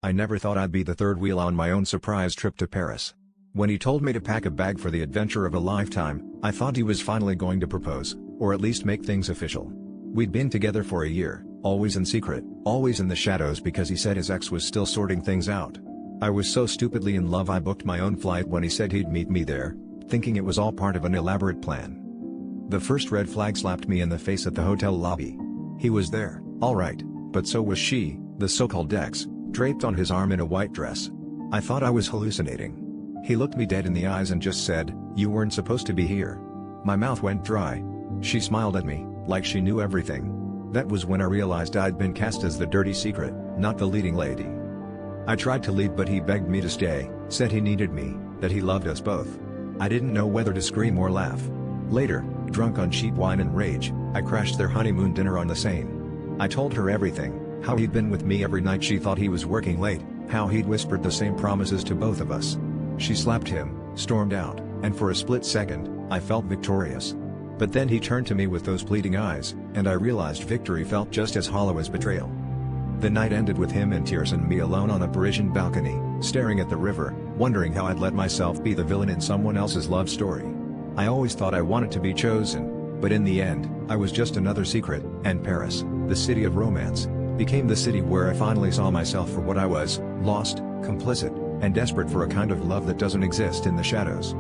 I never thought I'd be the third wheel on my own surprise trip to Paris. When he told me to pack a bag for the adventure of a lifetime, I thought he was finally going to propose, or at least make things official. We'd been together for a year, always in secret, always in the shadows because he said his ex was still sorting things out. I was so stupidly in love I booked my own flight when he said he'd meet me there, thinking it was all part of an elaborate plan. The first red flag slapped me in the face at the hotel lobby. He was there, alright, but so was she, the so-called ex, draped on his arm in a white dress. I thought I was hallucinating. He looked me dead in the eyes and just said, "You weren't supposed to be here." My mouth went dry. She smiled at me, like she knew everything. That was when I realized I'd been cast as the dirty secret, not the leading lady. I tried to leave but he begged me to stay, said he needed me, that he loved us both. I didn't know whether to scream or laugh. Later, drunk on cheap wine and rage, I crashed their honeymoon dinner on the Seine. I told her everything, how he'd been with me every night she thought he was working late, how he'd whispered the same promises to both of us. She slapped him, stormed out, and for a split second, I felt victorious. But then he turned to me with those pleading eyes, and I realized victory felt just as hollow as betrayal. The night ended with him in tears and me alone on a Parisian balcony, staring at the river, wondering how I'd let myself be the villain in someone else's love story. I always thought I wanted to be chosen, but in the end, I was just another secret, and Paris, the city of romance, became the city where I finally saw myself for what I was, lost, complicit, and desperate for a kind of love that doesn't exist in the shadows.